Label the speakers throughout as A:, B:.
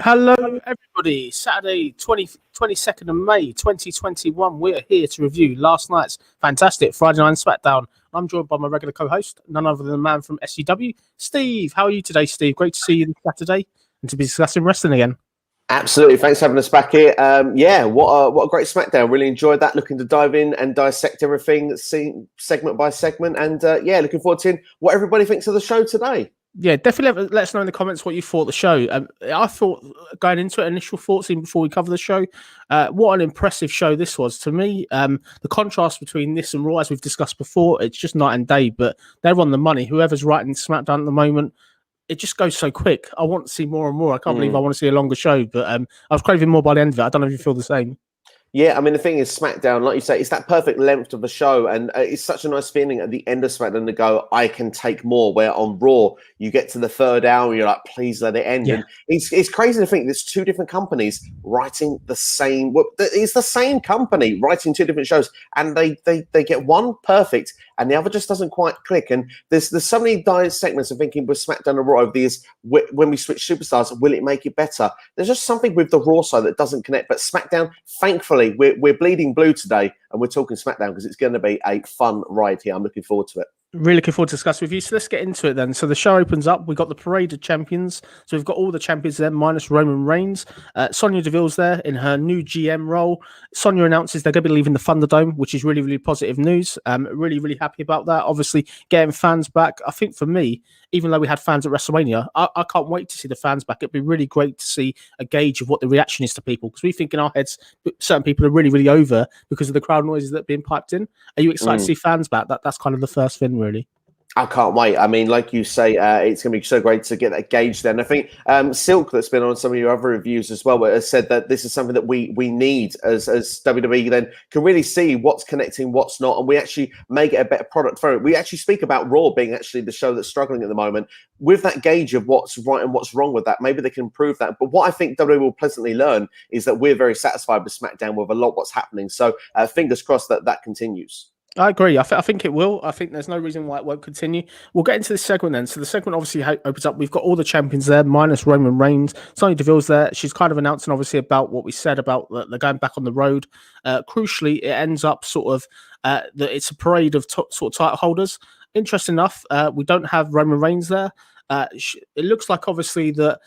A: Hello, everybody. Saturday, 22nd of May, 2021. We're here to review last night's fantastic Friday Night Smackdown. I'm joined by my regular co-host, none other than the man from SCW, Steve. How are you today, Steve? Great to see you this Saturday and to be discussing wrestling again.
B: Absolutely. Thanks for having us back here. What a great Smackdown. Really enjoyed that. Looking to dive in and dissect everything, segment by segment. And looking forward to what everybody thinks of the show today.
A: Yeah, definitely let us know in the comments what you thought of the show. I thought, going into it, initial thoughts even before we cover the show, what an impressive show this was to me. The contrast between this and Raw, as we've discussed before, it's just night and day, but they're on the money. Whoever's writing SmackDown at the moment, it just goes so quick. I want to see more and more. I can't believe I want to see a longer show, but I was craving more by the end of it. I don't know if you feel the same.
B: Yeah, I mean, the thing is, SmackDown, like you say, it's that perfect length of the show. And it's such a nice feeling at the end of SmackDown to go, I can take more. Where on Raw, you get to the third hour, you're like, please let it end. Yeah. And it's crazy to think there's two different companies writing the same. It's the same company writing two different shows. And they get one perfect and the other just doesn't quite click. And there's so many segments of thinking with SmackDown and Raw over the years, when we switch superstars, will it make it better? There's just something with the Raw side that doesn't connect. But SmackDown, thankfully, we're bleeding blue today, and we're talking SmackDown because it's going to be a fun ride here. I'm looking forward to it.
A: Really looking forward to discuss with you. So let's get into it then. So the show opens up. We've got the Parade of Champions. So we've got all the champions there, minus Roman Reigns. Sonya Deville's there in her new GM role. Sonya announces they're going to be leaving the Thunderdome, which is really, really positive news. Really, really happy about that. Obviously, getting fans back. I think for me, even though we had fans at WrestleMania, I can't wait to see the fans back. It'd be really great to see a gauge of what the reaction is to people, because we think in our heads certain people are really, really over because of the crowd noises that are being piped in. Are you excited to see fans back? That's kind of the first thing, really.
B: I can't wait. I mean, like you say, it's going to be so great to get that gauge there. And I think Silk, that's been on some of your other reviews as well, has said that this is something that we need as WWE then can really see what's connecting, what's not, and we actually make it a better product for it. We actually speak about Raw being actually the show that's struggling at the moment. With that gauge of what's right and what's wrong with that, maybe they can improve that. But what I think WWE will pleasantly learn is that we're very satisfied with SmackDown with a lot of what's happening. So fingers crossed that continues.
A: I agree. I think it will. I think there's no reason why it won't continue. We'll get into this segment then. So the segment obviously opens up. We've got all the champions there, minus Roman Reigns. Sonya Deville's there. She's kind of announcing, obviously, about what we said about they're going back on the road. Crucially, it ends up sort of that it's a parade of sort of title holders. Interesting enough, we don't have Roman Reigns there. It looks like, obviously, that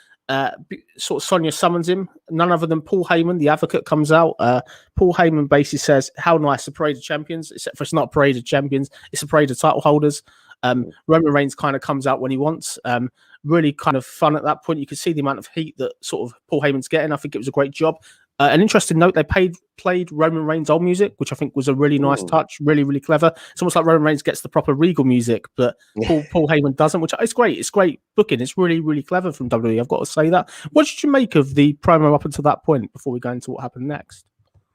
A: sort of Sonya summons him. None other than Paul Heyman, the advocate, comes out. Paul Heyman basically says, how nice, a parade of champions, except for it's not a parade of champions, it's a parade of title holders. Roman Reigns kind of comes out when he wants. Really kind of fun at that point. You can see the amount of heat that sort of Paul Heyman's getting. I think it was a great job. An interesting note, they played Roman Reigns' old music, which I think was a really nice touch, really, really clever. It's almost like Roman Reigns gets the proper Regal music, but Paul Heyman doesn't, which is great. It's great booking. It's really, really clever from WWE. I've got to say that. What did you make of the promo up until that point before we go into what happened next?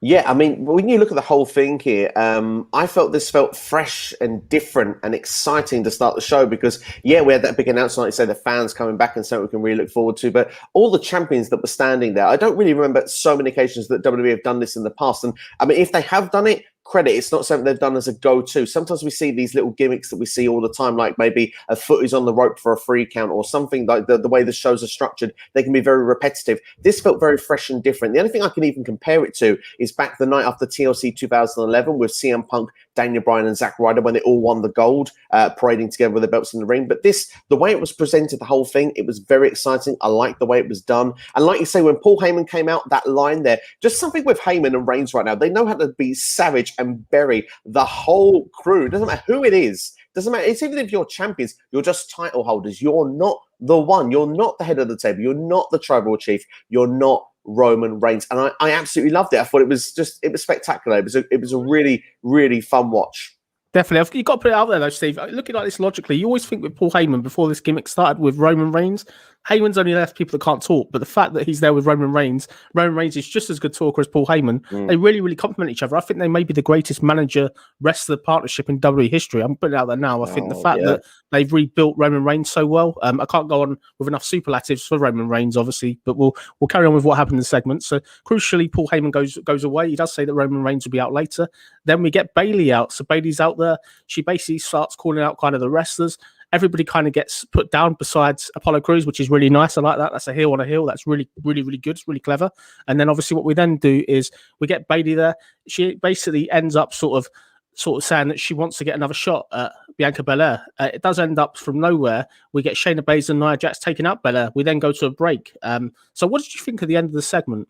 B: Yeah, I mean, when you look at the whole thing here, I felt this felt fresh and different and exciting to start the show because, we had that big announcement, like you say, the fans coming back and something we can really look forward to. But all the champions that were standing there, I don't really remember so many occasions that WWE have done this in the past. And I mean, if they have done it, credit, it's not something they've done as a go-to. Sometimes we see these little gimmicks that we see all the time, like maybe a foot is on the rope for a free count or something, like the way the shows are structured. They can be very repetitive. This felt very fresh and different. The only thing I can even compare it to is back the night after TLC 2011 with CM Punk, Daniel Bryan and Zack Ryder when they all won the gold, parading together with the belts in the ring. But this, the way it was presented, the whole thing, it was very exciting. I liked the way it was done. And like you say, when Paul Heyman came out, that line there, just something with Heyman and Reigns right now, they know how to be savage and bury the whole crew. It doesn't matter who it is. Doesn't matter. It's even if you're champions, you're just title holders. You're not the one. You're not the head of the table. You're not the tribal chief. You're not Roman Reigns. And I absolutely loved it. I thought it was spectacular. It was a really, really fun watch.
A: Definitely. You've got to put it out there, though, Steve. Looking like this logically, you always think with Paul Heyman before this gimmick started with Roman Reigns, Heyman's only left people that can't talk, but the fact that he's there with Roman Reigns is just as good talker as Paul Heyman. They really, really complement each other. I think they may be the greatest manager-wrestler partnership in WWE history. I'm putting it out there now. I think the fact that they've rebuilt Roman Reigns so well, I can't go on with enough superlatives for Roman Reigns, obviously, but we'll carry on with what happened in the segment. So, crucially, Paul Heyman goes away. He does say that Roman Reigns will be out later. Then we get Bayley out. So, Bayley's out there. She basically starts calling out kind of the wrestlers. everybody kind of gets put down besides Apollo Crews, which is really nice. I like that. That's a heel on a heel. That's really, really, really good. It's really clever. And then obviously what we then do is we get Bayley there. She basically ends up sort of saying that she wants to get another shot at Bianca Belair. It does end up from nowhere. We get Shayna Baszler and Nia Jax taking out Belair. We then go to a break. So what did you think of the end of the segment?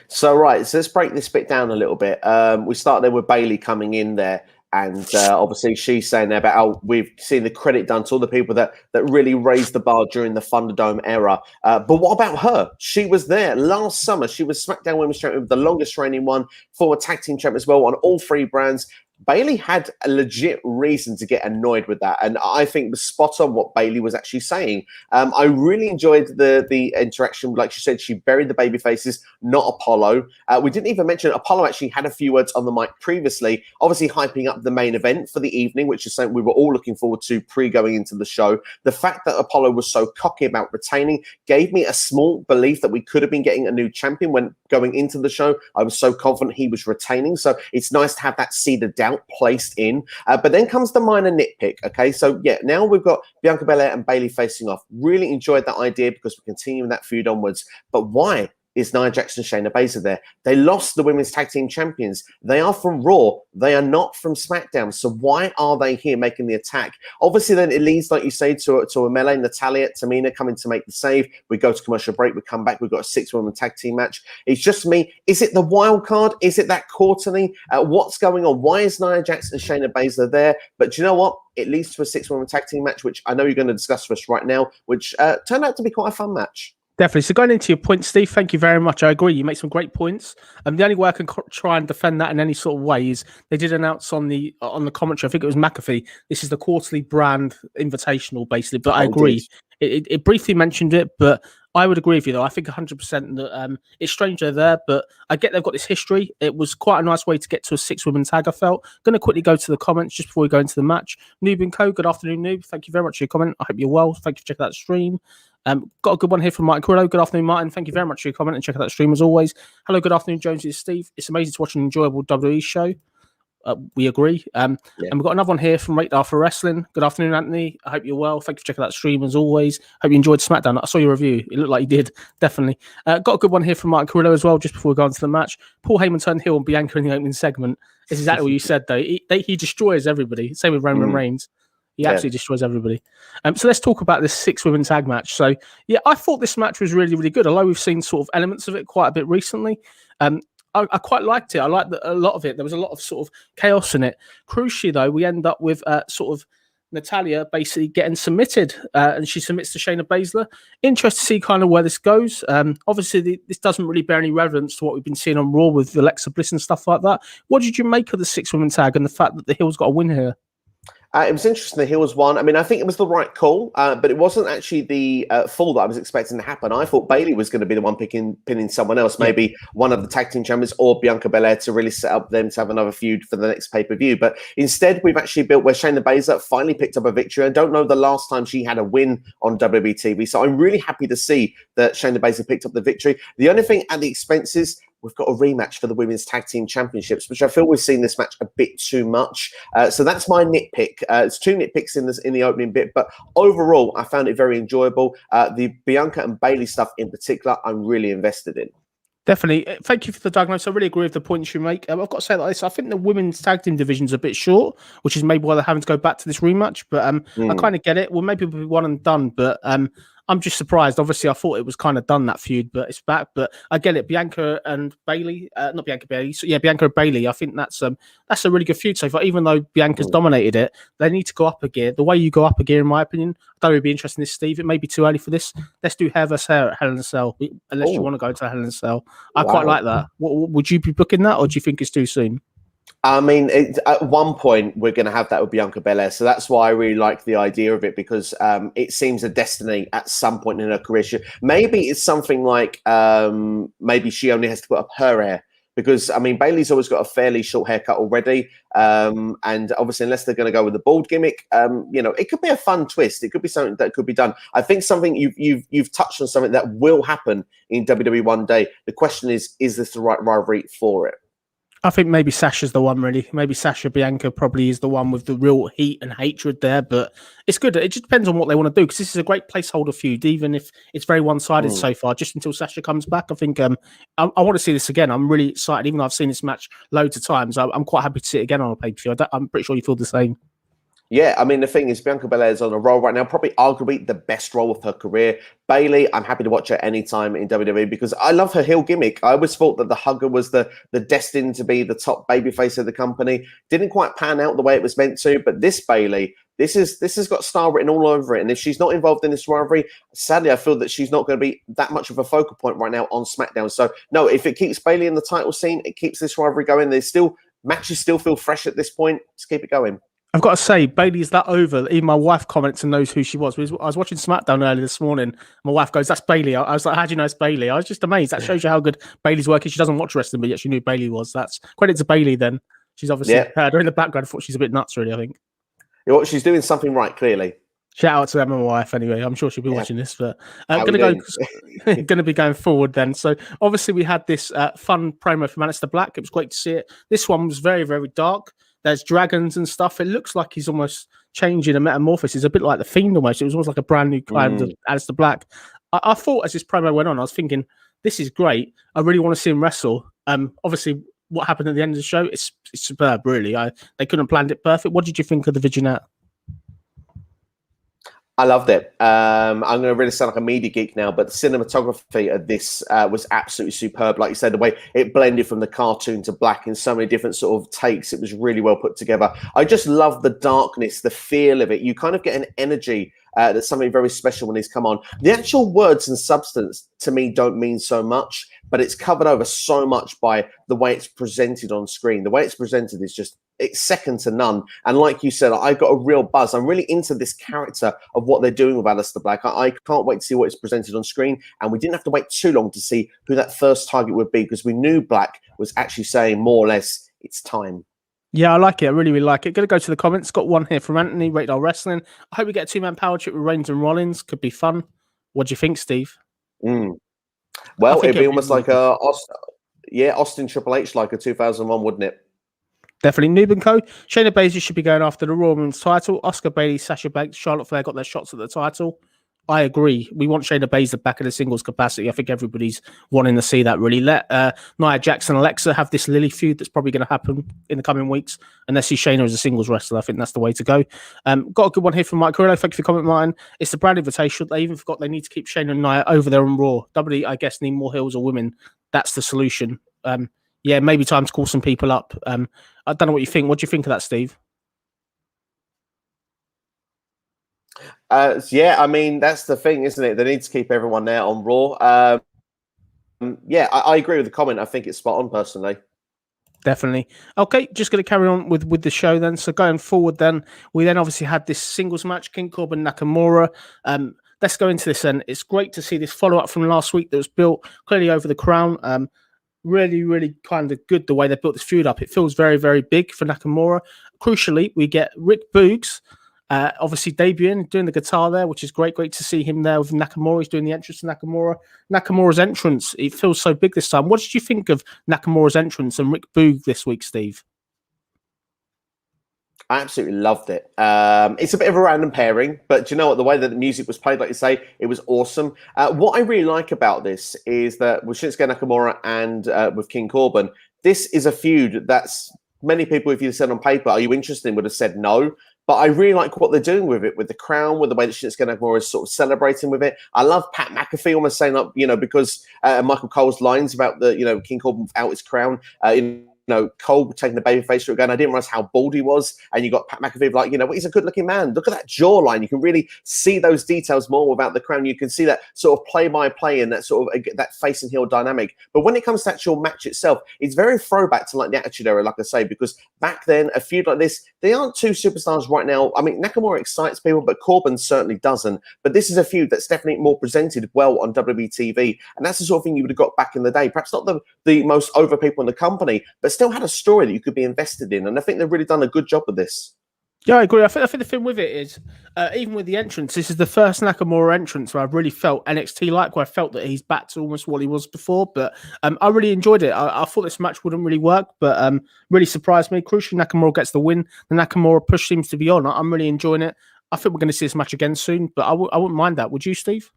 B: So let's break this bit down a little bit. We start there with Bayley coming in there. And obviously she's saying there about how we've seen the credit done to all the people that really raised the bar during the Thunderdome era. But what about her? She was there last summer. She was SmackDown Women's Champion, the longest reigning one, former tag team champion as well on all three brands. Bayley had a legit reason to get annoyed with that, and I think was spot on what Bayley was actually saying. I really enjoyed the interaction. Like she said, she buried the baby faces, not Apollo. We didn't even mention Apollo actually had a few words on the mic previously, obviously hyping up the main event for the evening, which is something we were all looking forward to going into the show. The fact that Apollo was so cocky about retaining gave me a small belief that we could have been getting a new champion when going into the show. I was so confident he was retaining, so it's nice to have that seed of doubt placed in. But then comes the minor nitpick. Okay, so yeah, now we've got Bianca Belair and Bayley facing off. Really enjoyed that idea because we're continuing that feud onwards. But why is Nia Jax and Shayna Baszler there? They lost the women's tag team champions. They are from Raw. They are not from SmackDown. So why are they here making the attack? Obviously, then it leads, like you say, to a melee. Natalya, Tamina coming to make the save. We go to commercial break. We come back. We've got a 6-woman tag team match. It's just me. Is it the wild card? Is it that quarterly? What's going on? Why is Nia Jax and Shayna Baszler there? But do you know what? It leads to a 6-woman tag team match, which I know you're going to discuss for us right now, which turned out to be quite a fun match.
A: Definitely. So going into your point, Steve, thank you very much. I agree. You make some great points. The only way I can try and defend that in any sort of way is they did announce on the commentary, I think it was McAfee, this is the quarterly brand invitational, basically. But I agree. It briefly mentioned it, but I would agree with you, though. I think 100% that it's strange they're there, but I get they've got this history. It was quite a nice way to get to a 6-woman tag, I felt. Going to quickly go to the comments just before we go into the match. Noob and Co, good afternoon, Noob. Thank you very much for your comment. I hope you're well. Thank you for checking out the stream. Got a good one here from Martin Carrillo. Good afternoon, Martin. Thank you very much for your comment and check out that stream as always. Hello, good afternoon, Jonesy Steve. It's amazing to watch an enjoyable WWE show. We agree. And we've got another one here from Radar for Wrestling. Good afternoon, Anthony. I hope you're well. Thank you for checking out that stream as always. Hope you enjoyed Smackdown. I saw your review. It looked like you did, definitely. Got a good one here from Martin Carrillo as well, just before we go on to the match. Paul Heyman turned heel on Bianca in the opening segment. It's exactly what you said, though. He destroys everybody. Same with Roman Reigns. He absolutely destroys everybody. So let's talk about this 6-women tag match. So, yeah, I thought this match was really, really good, although we've seen sort of elements of it quite a bit recently. I quite liked it. I liked a lot of it. There was a lot of sort of chaos in it. Crucially, though, we end up with sort of Natalya basically getting submitted, and she submits to Shayna Baszler. Interested to see kind of where this goes. Obviously, this doesn't really bear any relevance to what we've been seeing on Raw with Alexa Bliss and stuff like that. What did you make of the 6-women tag and the fact that the Hill's got a win here?
B: It was interesting. The Hills won. I mean, I think it was the right call, but it wasn't actually the fall that I was expecting to happen. I thought Bayley was going to be the one pinning someone else, maybe one of the tag team champions or Bianca Belair to really set up them to have another feud for the next pay-per-view. But instead, we've actually built where Shayna Baszler finally picked up a victory. I don't know the last time she had a win on WWE TV, so I'm really happy to see that Shayna Baszler picked up the victory. The only thing at the expenses, we've got a rematch for the Women's Tag Team Championships, which I feel we've seen this match a bit too much. So that's my nitpick. It's 2 nitpicks in the opening bit, but overall, I found it very enjoyable. The Bianca and Bayley stuff in particular, I'm really invested in.
A: Definitely. Thank you for the diagnosis. I really agree with the points you make. I've got to say like this. I think the women's tag team division's a bit short, which is maybe why they're having to go back to this rematch. But I kind of get it. Well, maybe it'll be one and done, but I'm just surprised. Obviously, I thought it was kind of done, that feud, but it's back. But I get it. Bianca and Bayley, not Bianca Bayley. So yeah, Bianca and Bayley. I think that's a really good feud so far. Even though Bianca's dominated it, they need to go up a gear. The way you go up a gear, in my opinion, I thought it would be interesting. This, Steve, it may be too early for this. Let's do hair versus hair at Hell in a Cell, unless you want to go to Hell in a Cell. I quite like that. Would you be booking that, or do you think it's too soon?
B: I mean, at one point, we're going to have that with Bianca Belair. So that's why I really like the idea of it, because it seems a destiny at some point in her career. Maybe it's something like maybe she only has to put up her hair. Because, I mean, Bayley's always got a fairly short haircut already. And obviously, unless they're going to go with the bald gimmick, it could be a fun twist. It could be something that could be done. I think something you've touched on something that will happen in WWE one day. The question is this the right rivalry for it?
A: I think maybe Sasha's the one, really. Maybe Sasha Bianca probably is the one with the real heat and hatred there, but it's good. It just depends on what they want to do, because this is a great placeholder feud, even if it's very one-sided so far, just until Sasha comes back. I think I want to see this again. I'm really excited, even though I've seen this match loads of times. I'm quite happy to see it again on a pay-per-view. I'm pretty sure you feel the same.
B: Yeah, I mean, the thing is, Bianca Belair's on a roll right now, probably arguably the best role of her career. Bayley, I'm happy to watch her anytime in WWE because I love her heel gimmick. I always thought that the hugger was the destined to be the top babyface of the company. Didn't quite pan out the way it was meant to, but this Bayley, this has got star written all over it. And if she's not involved in this rivalry, sadly, I feel that she's not going to be that much of a focal point right now on SmackDown. So, no, if it keeps Bayley in the title scene, it keeps this rivalry going. Matches still feel fresh at this point. Just keep it going.
A: I've got to say, Bayley's that over. Even my wife comments and knows who she was. I was watching SmackDown earlier this morning. My wife goes, "That's Bayley." I was like, "How do you know it's Bayley?" I was just amazed. That shows you how good Bayley's working. She doesn't watch wrestling, but yet she knew Bayley was. That's credit to Bayley. Then she's obviously heard her in the background. I thought she's a bit nuts, really. I think.
B: You know what? She's doing something right, clearly.
A: Shout out to Emma, my wife. Anyway, I'm sure she'll be watching this. But going to be going forward then. So obviously we had this fun promo from Aleister Black. It was great to see it. This one was very, very dark. There's dragons and stuff. It looks like he's almost changing a metamorphosis. It's a bit like the Fiend almost. It was almost like a brand new kind of Aleister Black. I thought as this promo went on, I was thinking, this is great. I really want to see him wrestle. Obviously, what happened at the end of the show, it's superb, really. They couldn't have planned it perfect. What did you think of the vignette?
B: I loved it. I'm going to really sound like a media geek now, but the cinematography of this was absolutely superb. Like you said, the way it blended from the cartoon to black in so many different sort of takes, it was really well put together. I just love the darkness, the feel of it. You kind of get an energy that's something very special when he's come on. The actual words and substance to me don't mean so much, but it's covered over so much by the way it's presented on screen. The way it's presented is just, it's second to none. And like you said, I got a real buzz. I'm really into this character of what they're doing with Aleister Black. I can't wait to see what is presented on screen. And we didn't have to wait too long to see who that first target would be, because we knew Black was actually saying more or less, it's time.
A: Yeah, I like it. I really, really like it. Going to go to the comments. Got one here from Anthony, Rated R Wrestling. I hope we get a two-man power trip with Reigns and Rollins. Could be fun. What do you think, Steve?
B: Well, it'd be almost like Austin Triple H, like a 2001, wouldn't it?
A: Definitely. Noob and Co. Shayna Baszler should be going after the Raw Women's title. Oscar Bailey, Sasha Banks, Charlotte Flair got their shots at the title. I agree. We want Shayna Baszler back in a singles capacity. I think everybody's wanting to see that, really. Let Nia Jax and Alexa have this Lily feud that's probably going to happen in the coming weeks. And let's see Shayna as a singles wrestler. I think that's the way to go. Got a good one here from Mike Carrillo. Thank you for comment, Martin. It's the brand invitation. They even forgot they need to keep Shayna and Nia over there on Raw. WWE, I guess, need more heels or women. That's the solution. Yeah, maybe time to call some people up. I don't know what you think. What do you think of that, Steve?
B: Yeah, I mean, that's the thing, isn't it? They need to keep everyone there on Raw. Yeah, I agree with the comment. I think it's spot on, personally.
A: Definitely. Okay, just going to carry on with the show then. So going forward then, we then obviously had this singles match, King Corbin, Nakamura. Let's go into this then. It's great to see this follow-up from last week that was built clearly over the crown. Really, really kind of good the way they built this feud up. It feels very, very big for Nakamura. Crucially, we get Rick Boogs obviously debuting, doing the guitar there, which is great. Great to see him there with Nakamura. He's doing the entrance to Nakamura. Nakamura's entrance, it feels so big this time. What did you think of Nakamura's entrance and Rick Boog this week, Steve?
B: I absolutely loved it. It's a bit of a random pairing, but do you know what? The way that the music was played, like you say, it was awesome. What I really like about this is that with Shinsuke Nakamura and with King Corbin, this is a feud that's many people, if you said on paper, are you interested in, would have said no. But I really like what they're doing with it, with the crown, with the way that Shinsuke Nakamura is sort of celebrating with it. I love Pat McAfee almost saying, like, because Michael Cole's lines about the, King Corbin without his crown, Cole taking the babyface route again. I didn't realize how bald he was. And you got Pat McAfee like, he's a good looking man. Look at that jawline. You can really see those details more without the crown. You can see that sort of play by play and that sort of that face and heel dynamic. But when it comes to actual match itself, it's very throwback to like the Attitude Era, like I say, because back then a feud like this, they aren't two superstars right now. I mean, Nakamura excites people, but Corbin certainly doesn't. But this is a feud that's definitely more presented well on WWE TV. And that's the sort of thing you would have got back in the day. Perhaps not the most over people in the company, but still had a story that you could be invested in. And I think they've really done a good job with this.
A: Yeah, I agree. I think the thing with it is, even with the entrance, this is the first Nakamura entrance where I've really felt NXT like, where I felt that he's back to almost what he was before. But I really enjoyed it. I thought this match wouldn't really work, but really surprised me. Crucially, Nakamura gets the win. The Nakamura push seems to be on. I'm really enjoying it. I think we're going to see this match again soon, but I wouldn't mind that. Would you, Steve?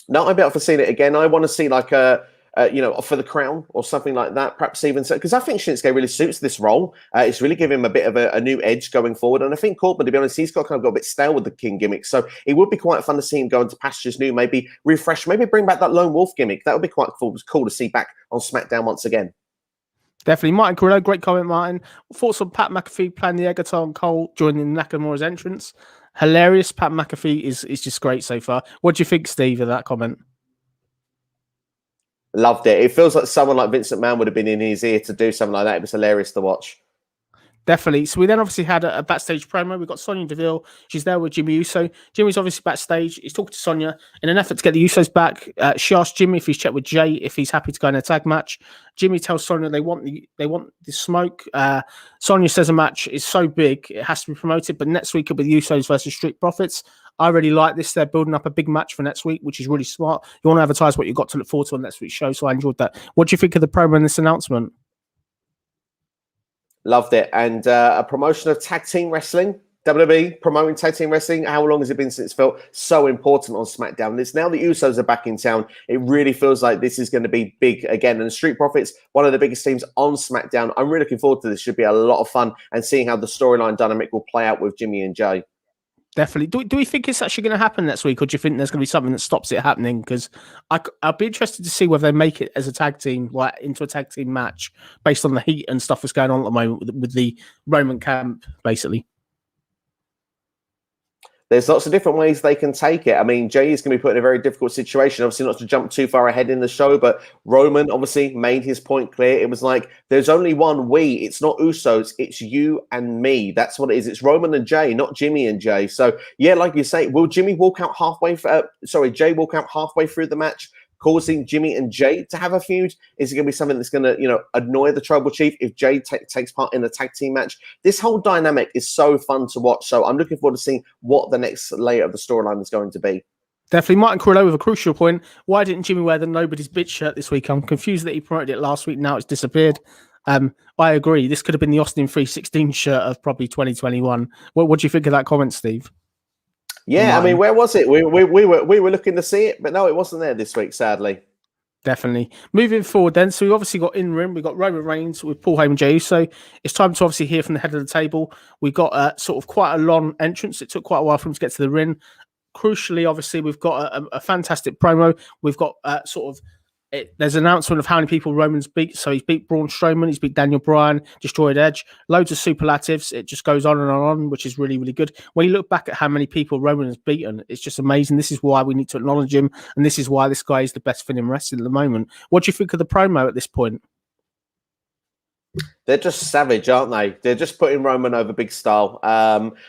B: No, I'd be up for seeing it again. I want to see like for the crown or something like that. Perhaps even so, because I think Shinsuke really suits this role. It's really giving him a bit of a new edge going forward. And I think Corbin, to be honest, he's got a bit stale with the King gimmick. So it would be quite fun to see him go into pastures new, maybe refresh, maybe bring back that Lone Wolf gimmick. That would be quite cool to see back on SmackDown once again.
A: Definitely. Martin Carrillo, great comment, Martin. Thoughts on Pat McAfee playing the air guitar and Cole joining Nakamura's entrance? Hilarious. Pat McAfee is just great so far. What do you think, Steve, of that comment?
B: Loved it. It feels like someone like Vince McMahon would have been in his ear to do something like that. It was hilarious to watch.
A: Definitely. So we then obviously had a backstage promo. We've got Sonya Deville. She's there with Jimmy Uso. Jimmy's obviously backstage. He's talking to Sonya in an effort to get the Usos back. She asks Jimmy if he's checked with Jay, if he's happy to go in a tag match. Jimmy tells Sonya they want the smoke. Sonya says a match is so big it has to be promoted, but next week it'll be the Usos versus Street Profits. I really like this. They're building up a big match for next week, which is really smart. You want to advertise what you've got to look forward to on next week's show, so I enjoyed that. What do you think of the promo in this announcement?
B: Loved it. And a promotion of tag team wrestling. WWE promoting tag team wrestling. How long has it been since it felt so important on SmackDown? It's now the Usos are back in town. It really feels like this is going to be big again. And Street Profits, one of the biggest teams on SmackDown. I'm really looking forward to this. Should be a lot of fun and seeing how the storyline dynamic will play out with Jimmy and Jay.
A: Definitely. Do we think it's actually going to happen next week, or do you think there's going to be something that stops it happening? Because I'll be interested to see whether they make it as a tag team, like into a tag team match, based on the heat and stuff that's going on at the moment with the Roman camp, basically.
B: There's lots of different ways they can take it. I mean, Jay is going to be put in a very difficult situation. Obviously, not to jump too far ahead in the show, but Roman obviously made his point clear. It was like, there's only one we. It's not Usos. It's you and me. That's what it is. It's Roman and Jay, not Jimmy and Jay. So, yeah, like you say, will Jimmy walk out Jay walk out halfway through the match, causing Jimmy and Jay to have a feud? Is it going to be something that's going to, annoy the Tribal Chief if Jay takes part in a tag team match? This whole dynamic is so fun to watch. So I'm looking forward to seeing what the next layer of the storyline is going to be.
A: Definitely. Martin Carrillo with a crucial point. Why didn't Jimmy wear the Nobody's Bitch shirt this week? I'm confused that he promoted it last week. Now it's disappeared. I agree. This could have been the Austin 316 shirt of probably 2021. What do you think of that comment, Steve?
B: Yeah, I mean, where was it? We were looking to see it, but no, it wasn't there this week, sadly.
A: Definitely. Moving forward then, so we've obviously got in ring, we've got Roman Reigns with Paul Heyman, Jey Uso. It's time to obviously hear from the head of the table. We got sort of quite a long entrance. It took quite a while for him to get to the ring. Crucially, obviously, we've got a fantastic promo. We've got there's an announcement of how many people Roman's beat. So he's beat Braun Strowman, he's beat Daniel Bryan, destroyed Edge, loads of superlatives. It just goes on and on, which is really, really good. When you look back at how many people Roman has beaten, it's just amazing. This is why we need to acknowledge him, and this is why this guy is the best thing in wrestling at the moment. What do you think of the promo at this point?
B: They're just savage, aren't they? They're just putting Roman over big style.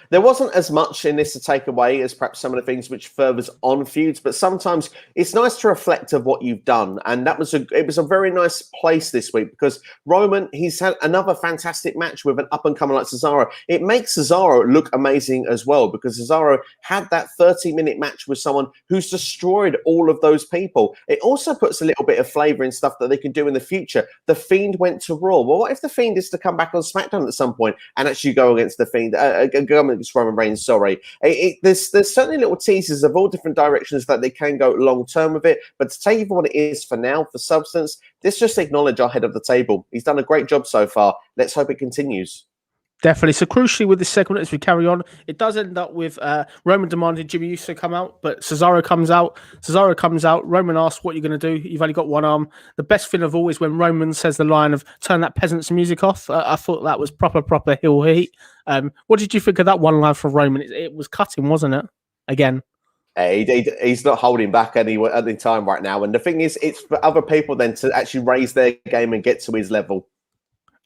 B: There wasn't as much in this to take away as perhaps some of the things which furthers on feuds, but sometimes it's nice to reflect of what you've done. And it was a very nice place this week because Roman, he's had another fantastic match with an up-and-comer like Cesaro. It makes Cesaro look amazing as well because Cesaro had that 30-minute match with someone who's destroyed all of those people. It also puts a little bit of flavor in stuff that they can do in the future. The Fiend went to Raw. Well, what if the Fiend is to come back on SmackDown at some point and actually go against the Fiend, go against Roman Reigns, sorry. There's certainly little teasers of all different directions that they can go long-term with it, but to take it for what it is for now, for substance, let's just acknowledge our head of the table. He's done a great job so far. Let's hope it continues.
A: Definitely. So crucially with this segment, as we carry on, it does end up with Roman demanding Jimmy Uso come out, but Cesaro comes out. Roman asks, what are you going to do? You've only got one arm. The best thing of all is when Roman says the line of turn that peasant's music off. I thought that was proper heel heat. What did you think of that one line from Roman? It was cutting, wasn't it? Again.
B: He's not holding back any time right now. And the thing is, it's for other people then to actually raise their game and get to his level.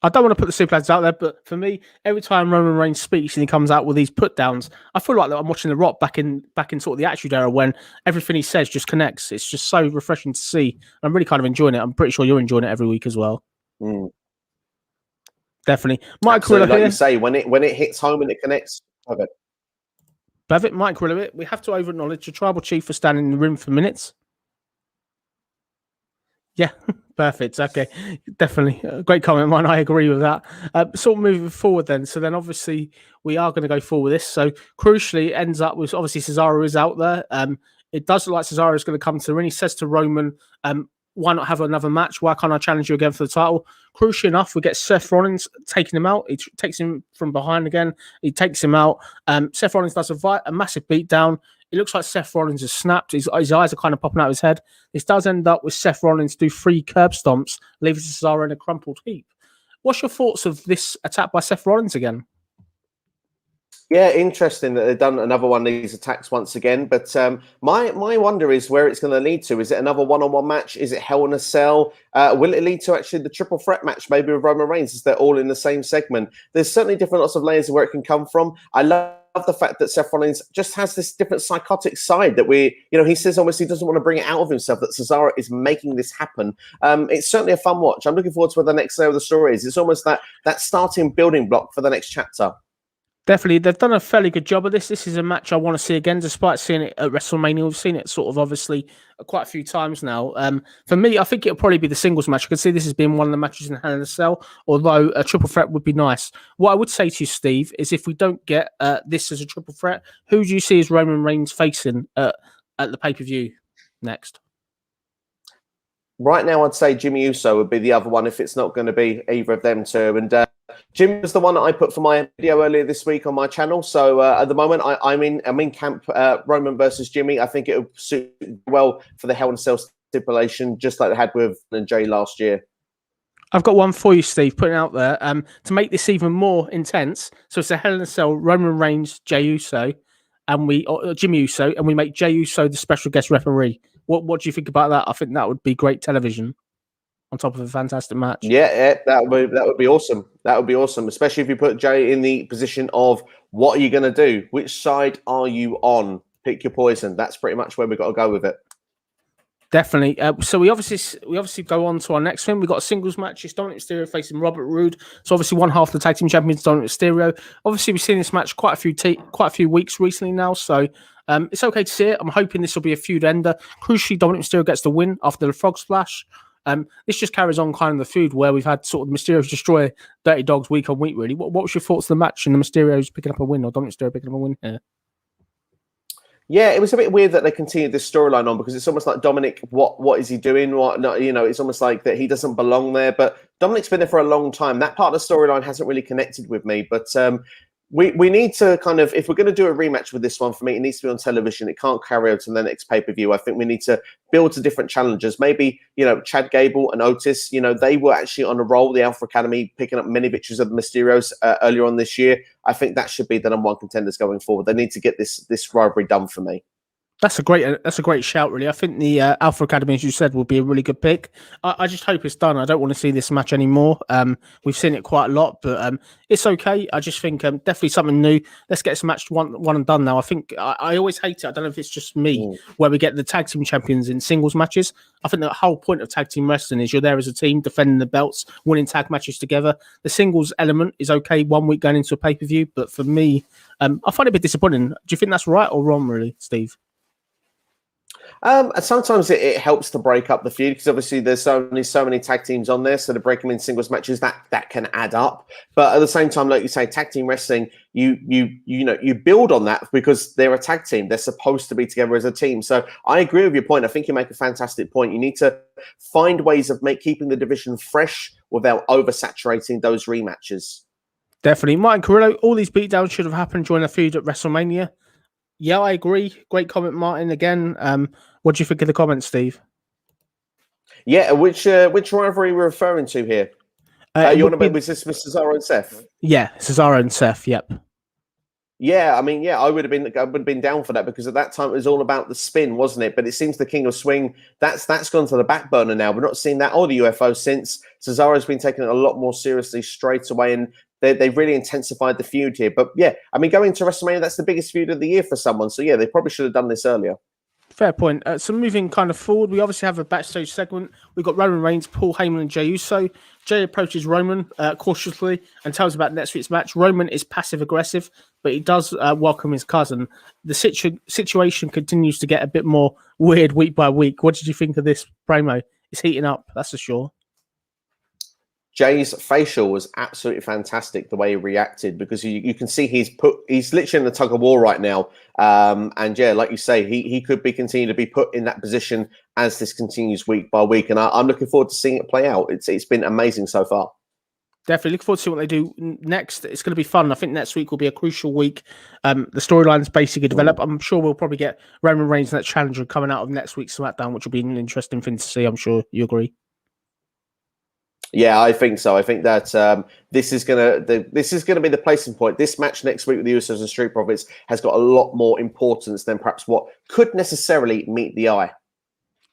A: I don't want to put the super lads out there, but for me, every time Roman Reigns speaks and he comes out with these put downs, I feel like I'm watching The Rock back in sort of the Attitude Era when everything he says just connects. It's just so refreshing to see. I'm really kind of enjoying it. I'm pretty sure you're enjoying it every week as well. Definitely. Mike
B: Absolutely,
A: Carrillo
B: like
A: here.
B: you say, when it hits home and it connects.
A: Love it, Mike Carrillo. We have to over-acknowledge the tribal chief for standing in the room for minutes. Yeah, perfect. Okay, definitely. Great comment, man. I agree with that. Sort of moving forward then. So then obviously we are going to go forward with this. So crucially, it ends up with obviously Cesaro is out there. It does look like Cesaro is going to come to the ring. He says to Roman, why not have another match? Why can't I challenge you again for the title? Crucially enough, we get Seth Rollins taking him out. He takes him from behind again. He takes him out. Seth Rollins does a massive beatdown. It looks like Seth Rollins has snapped. His eyes are kind of popping out of his head. This does end up with Seth Rollins do 3 curb stomps, leaving Cesaro in a crumpled heap. What's your thoughts of this attack by Seth Rollins again?
B: Yeah, interesting that they've done another one of these attacks once again. But my wonder is where it's going to lead to. Is it another one-on-one match? Is it Hell in a Cell? Will it lead to actually the triple threat match, maybe with Roman Reigns? Is they're all in the same segment? There's certainly different lots of layers of where it can come from. I love the fact that Seth Rollins just has this different psychotic side that he says almost he doesn't want to bring it out of himself, that Cesaro is making this happen. It's certainly a fun watch. I'm looking forward to what the next layer of the story is. It's almost that starting building block for the next chapter.
A: Definitely, they've done a fairly good job of this. This is a match I want to see again, despite seeing it at WrestleMania. We've seen it sort of obviously quite a few times now. For me, I think it'll probably be the singles match. I can see this as being one of the matches in Hell in a Cell, although a triple threat would be nice. What I would say to you, Steve, is if we don't get this as a triple threat, who do you see as Roman Reigns facing at the pay-per-view next?
B: Right now, I'd say Jimmy Uso would be the other one if it's not going to be either of them two. And Jimmy was the one that I put for my video earlier this week on my channel. So at the moment, I'm in camp Roman versus Jimmy. I think it would suit well for the Hell in a Cell stipulation, just like they had with Jay last year.
A: I've got one for you, Steve, putting out there to make this even more intense. So it's a Hell in a Cell, Roman Reigns, Jey Uso, and Jimmy Uso, and we make Jey Uso the special guest referee. What do you think about that? I think that would be great television on top of a fantastic match.
B: Yeah, that would be awesome. That would be awesome, especially if you put Jey in the position of what are you going to do? Which side are you on? Pick your poison. That's pretty much where we've got to go with it.
A: Definitely. So we obviously go on to our next thing. We've got a singles match. It's Dominic Mysterio facing Robert Roode. So obviously one half of the tag team champions, Dominic Mysterio. Obviously we've seen this match quite a few weeks recently now. So it's okay to see it. I'm hoping this will be a feud ender. Crucially, Dominic Mysterio gets the win after the frog splash. This just carries on kind of the feud where we've had sort of the Mysterios destroy Dirty Dogs week on week, really. What was your thoughts on the match and the Mysterios picking up a win, or Dominic Mysterio picking up a win here?
B: Yeah, it was a bit weird that they continued this storyline on, because it's almost like Dominic, what is he doing? It's almost like that he doesn't belong there. But Dominic's been there for a long time. That part of the storyline hasn't really connected with me. But we need to kind of, if we're going to do a rematch with this one, for me, it needs to be on television. It can't carry out to the next pay-per-view. I think we need to build to different challengers. Maybe, Chad Gable and Otis, they were actually on a roll, the Alpha Academy, picking up many victories of the Mysterios earlier on this year. I think that should be the number one contenders going forward. They need to get this rivalry done for me.
A: That's a great shout, really. I think the Alpha Academy, as you said, will be a really good pick. I just hope it's done. I don't want to see this match anymore. We've seen it quite a lot, but it's okay. I just think definitely something new. Let's get this match one and done now. I think I always hate it. I don't know if it's just me, where we get the tag team champions in singles matches. I think the whole point of tag team wrestling is you're there as a team, defending the belts, winning tag matches together. The singles element is okay 1 week going into a pay-per-view, but for me, I find it a bit disappointing. Do you think that's right or wrong, really, Steve?
B: Sometimes it helps to break up the feud, because obviously there's only so many tag teams on there, so to break them in singles matches, that can add up. But at the same time, like you say, tag team wrestling, you build on that because they're a tag team. They're supposed to be together as a team. So I agree with your point. I think you make a fantastic point. You need to find ways of keeping the division fresh without oversaturating those rematches.
A: Definitely. Martin Carrillo, all these beatdowns should have happened during a feud at WrestleMania. Yeah, I agree. Great comment, Martin. Again, what do you think of the comments, Steve?
B: Yeah, which rivalry we're referring to here? You want to make, was this with Cesaro and Seth?
A: Yeah, Cesaro and Seth. Yep.
B: Yeah, I mean, I would have been down for that, because at that time it was all about the spin, wasn't it? But it seems the King of Swing that's gone to the back burner now. We're not seeing that or the UFO since Cesaro's been taken a lot more seriously straight away, and they've really intensified the feud here. But yeah, I mean, going to WrestleMania, that's the biggest feud of the year for someone. So yeah, they probably should have done this earlier.
A: Fair point. So moving kind of forward, we obviously have a backstage segment. We've got Roman Reigns, Paul Heyman, and Jey Uso. Jey approaches Roman cautiously and tells about next week's match. Roman is passive-aggressive, but he does welcome his cousin. The situation continues to get a bit more weird week by week. What did you think of this promo? It's heating up, that's for sure.
B: Jay's facial was absolutely fantastic, the way he reacted, because you can see he's literally in the tug of war right now. And yeah, like you say, he could be continue to be put in that position as this continues week by week. And I'm looking forward to seeing it play out. It's been amazing so far.
A: Definitely looking forward to see what they do next. It's going to be fun. I think next week will be a crucial week. The storylines basically develop. I'm sure we'll probably get Roman Reigns and that challenger coming out of next week's SmackDown, which will be an interesting thing to see. I'm sure you agree.
B: Yeah, I think so. I think that this is gonna be the placing point. This match next week with the Usos and Street Profits has got a lot more importance than perhaps what could necessarily meet the eye.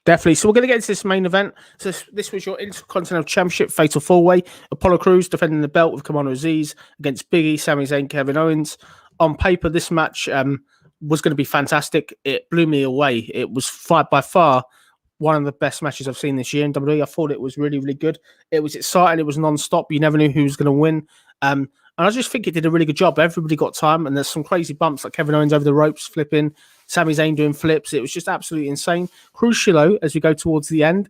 A: Definitely. So we're going to get into this main event. So this was your Intercontinental Championship Fatal 4-Way. Apollo Crews defending the belt with Commander Aziz against Big E, Sami Zayn, Kevin Owens. On paper, this match was going to be fantastic. It blew me away. It was by far one of the best matches I've seen this year in WWE. I thought it was really, really good. It was exciting. It was non-stop. You never knew who was going to win. And I just think it did a really good job. Everybody got time, and there's some crazy bumps like Kevin Owens over the ropes, flipping, Sami Zayn doing flips. It was just absolutely insane. Crucial, as we go towards the end,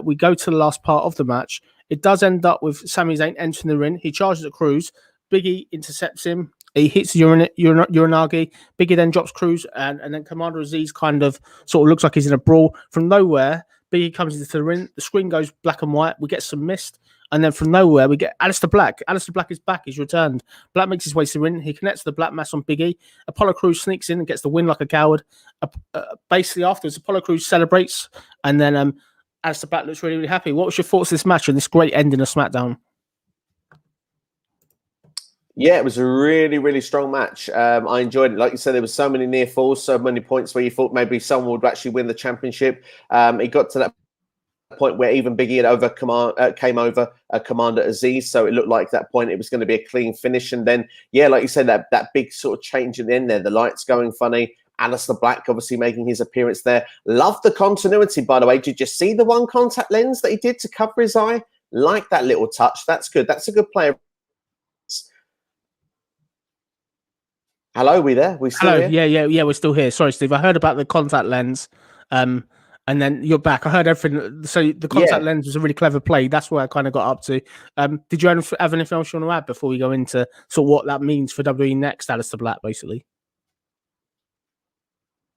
A: we go to the last part of the match. It does end up with Sami Zayn entering the ring. He charges at Crews. Big E intercepts him. He hits Uranagi. Big E then drops Crews, and then Commander Aziz kind of sort of looks like he's in a brawl. From nowhere, Big E comes into the ring. The screen goes black and white. We get some mist. And then from nowhere, we get Aleister Black. Aleister Black is back. He's returned. Black makes his way to the ring. He connects the Black Mass on Big E. Apollo Crews sneaks in and gets the win like a coward. Basically, afterwards, Apollo Crews celebrates. And then Aleister Black looks really, really happy. What was your thoughts of this match and this great ending of SmackDown?
B: Yeah, it was a really, really strong match. I enjoyed it. Like you said, there were so many near falls, so many points where you thought maybe someone would actually win the championship. It got to that point where even Big E had came over Commander Aziz, so it looked like at that point it was going to be a clean finish. And then, yeah, like you said, that big sort of change in the end there, the lights going funny. Aleister Black obviously making his appearance there. Love the continuity, by the way. Did you see the one contact lens that he did to cover his eye? Like that little touch. That's good. That's a good player. Hello, we there? We still here?
A: Yeah, we're still here. Sorry, Steve. I heard about the contact lens, and then you're back. I heard everything. So the contact lens was a really clever play. That's where I kind of got up to. Did you have anything else you want to add before we go into sort of what that means for WWE next, Aleister Black, basically?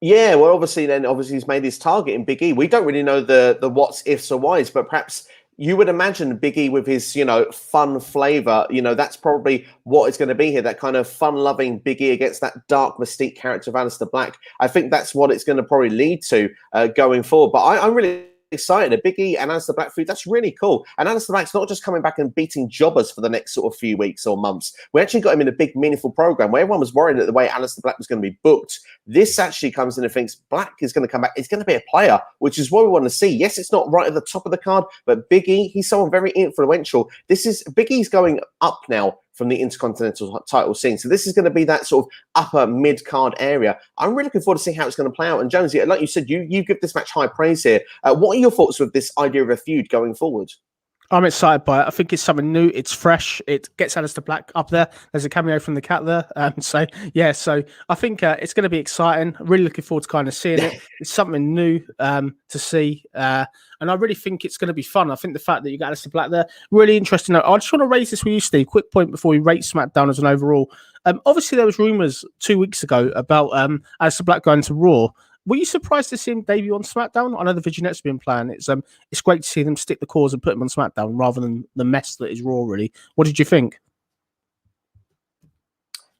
B: Yeah, well, obviously he's made his target in Big E. We don't really know the what's, ifs, or whys, but perhaps you would imagine Big E with his, fun flavor, that's probably what it's going to be here, that kind of fun-loving Big E against that dark mystique character of Aleister Black. I think that's what it's going to probably lead to going forward. But I'm really excited. A Big E and Aleister Black feud, that's really cool. And Aleister Black's not just coming back and beating jobbers for the next sort of few weeks or months. We actually got him in a big, meaningful program where everyone was worried that the way Aleister Black was going to be booked. This actually comes in and thinks Black is going to come back. It's going to be a player, which is what we want to see. Yes, it's not right at the top of the card, but Big E, he's someone very influential. Big E's going up now from the Intercontinental title scene. So this is going to be that sort of upper mid-card area. I'm really looking forward to seeing how it's going to play out. And Jonesy, like you said, you give this match high praise here. What are your thoughts with this idea of a feud going forward?
A: I'm excited by it. I think it's something new. It's fresh. It gets Aleister Black up there. There's a cameo from the cat there. So I think it's going to be exciting. I'm really looking forward to kind of seeing it. It's something new to see. And I really think it's going to be fun. I think the fact that you got Aleister Black there, really interesting. I just want to raise this with you, Steve. Quick point before we rate SmackDown as an overall. Obviously, there was rumours 2 weeks ago about Aleister Black going to Raw. Were you surprised to see him debut on SmackDown? I know the Vignettes have been playing. It's great to see them stick the cause and put him on SmackDown rather than the mess that is Raw, really. What did you think?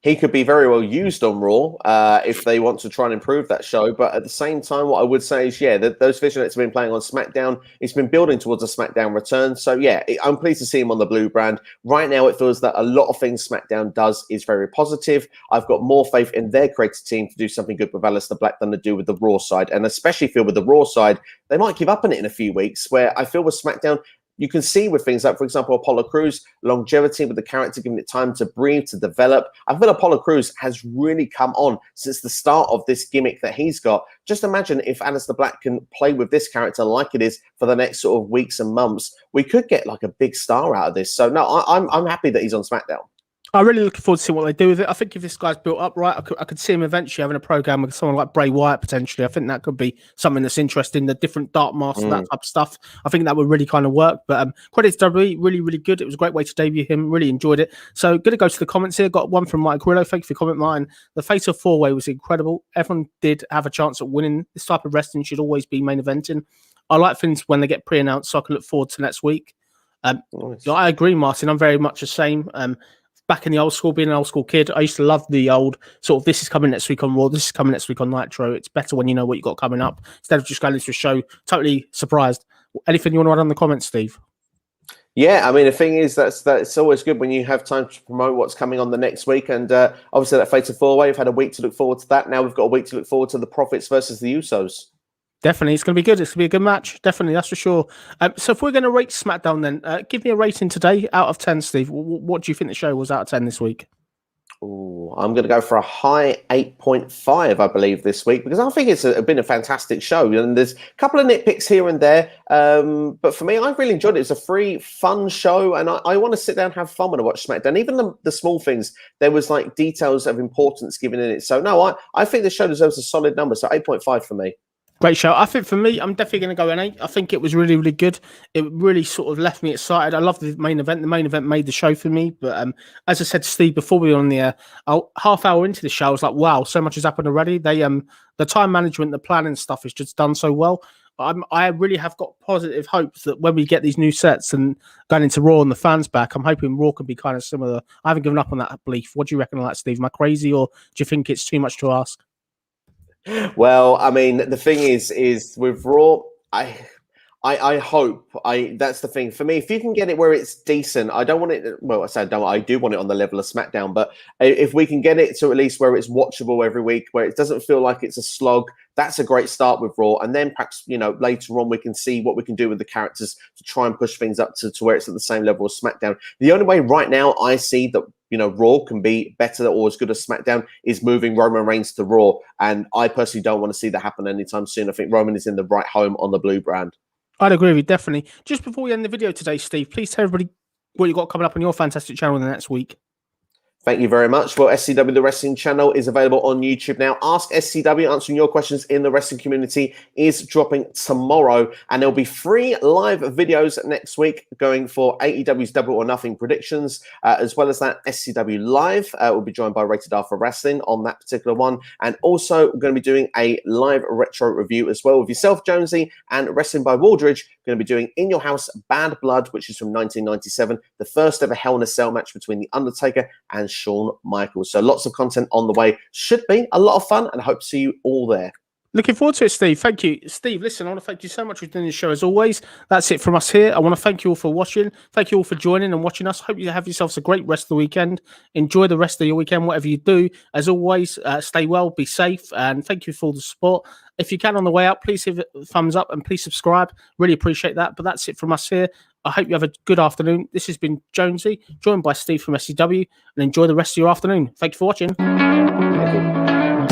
B: He could be very well used on Raw if they want to try and improve that show. But at the same time, what I would say is, those Vignettes have been playing on SmackDown. It's been building towards a SmackDown return. So, I'm pleased to see him on the blue brand. Right now, it feels that a lot of things SmackDown does is very positive. I've got more faith in their creative team to do something good with Aleister Black than to do with the Raw side. And especially feel with the Raw side, they might give up on it in a few weeks, where I feel with SmackDown, you can see with things like, for example, Apollo Crews, longevity with the character, giving it time to breathe, to develop. I feel Apollo Crews has really come on since the start of this gimmick that he's got. Just imagine if Aleister Black can play with this character like it is for the next sort of weeks and months. We could get like a big star out of this. So no, I'm happy that he's on SmackDown.
A: I'm really looking forward to seeing what they do with it. I think if this guy's built up right, I could see him eventually having a program with someone like Bray Wyatt potentially. I think that could be something that's interesting. The different Dark Master, that type of stuff. I think that would really kind of work. But credits to WWE, really, really good. It was a great way to debut him. Really enjoyed it. So going to go to the comments here. Got one from Mike Grillo. Thank you for your comment, Martin. The Fatal 4-Way was incredible. Everyone did have a chance at winning. This type of wrestling should always be main eventing. I like things when they get pre-announced, so I can look forward to next week. Nice. I agree, Martin. I'm very much the same. Back in the old school, being an old school kid, I used to love the old sort of, this is coming next week on Raw, this is coming next week on Nitro. It's better when you know what you got coming up instead of just going into a show totally surprised. Anything you want to add on the comments, Steve?
B: Yeah, I mean, the thing is that's always good when you have time to promote what's coming on the next week. And obviously that Fatal 4-Way, we've had a week to look forward to that. Now we've got a week to look forward to the Profits versus the Usos.
A: Definitely, it's going to be good. It's going to be a good match. Definitely, that's for sure. So if we're going to rate SmackDown then, give me a rating today out of 10, Steve. What do you think the show was out of 10 this week?
B: Ooh, I'm going to go for a high 8.5, I believe, this week, because I think it's been a fantastic show. And there's a couple of nitpicks here and there. But for me, I've really enjoyed it. It's a free, fun show. And I want to sit down and have fun when I watch SmackDown. Even the small things, there was like details of importance given in it. So no, I think the show deserves a solid number. So 8.5 for me.
A: Great show. I think for me, I'm definitely going to go an 8. I think it was really, really good. It really sort of left me excited. I love the main event. The main event made the show for me. But as I said to Steve before we were on the air, half hour into the show, I was like, wow, so much has happened already. They the time management, the planning stuff is just done so well. I really have got positive hopes that when we get these new sets and going into Raw and the fans back, I'm hoping Raw can be kind of similar. I haven't given up on that belief. What do you reckon of that, Steve? Am I crazy, or do you think it's too much to ask?
B: Well, I mean, the thing is with Raw, I hope that's the thing for me. If you can get it where it's decent, I don't want it. Well, I do want it on the level of SmackDown, but if we can get it to at least where it's watchable every week, where it doesn't feel like it's a slog, that's a great start with Raw. And then perhaps, later on we can see what we can do with the characters to try and push things up to where it's at the same level as SmackDown. The only way right now I see that Raw can be better or as good as SmackDown is moving Roman Reigns to Raw. And I personally don't want to see that happen anytime soon. I think Roman is in the right home on the blue brand.
A: I'd agree with you, definitely. Just before we end the video today, Steve, please tell everybody what you got coming up on your fantastic channel in the next week.
B: Thank you very much. Well, SCW, the wrestling channel, is available on YouTube now. Ask SCW, answering your questions in the wrestling community, is dropping tomorrow. And there'll be 3 live videos next week going for AEW's Double or Nothing predictions, as well as that SCW Live. We'll be joined by Rated R for Wrestling on that particular one. And also, we're going to be doing a live retro review as well with yourself, Jonesy, and Wrestling by Waldridge. Going to be doing In Your House Bad Blood, which is from 1997, the first ever Hell in a Cell match between The Undertaker and Shawn Michaels. So lots of content on the way. Should be a lot of fun, and I hope to see you all there.
A: Looking forward to it, Steve. Thank you. Steve, listen, I want to thank you so much for doing the show as always. That's it from us here. I want to thank you all for watching. Thank you all for joining and watching us. Hope you have yourselves a great rest of the weekend. Enjoy the rest of your weekend, whatever you do. As always, stay well, be safe, and thank you for all the support. If you can on the way out, please give it a thumbs up and please subscribe. Really appreciate that. But that's it from us here. I hope you have a good afternoon. This has been Jonesy, joined by Steve from SCW, and enjoy the rest of your afternoon. Thank you for watching.
B: Thank you.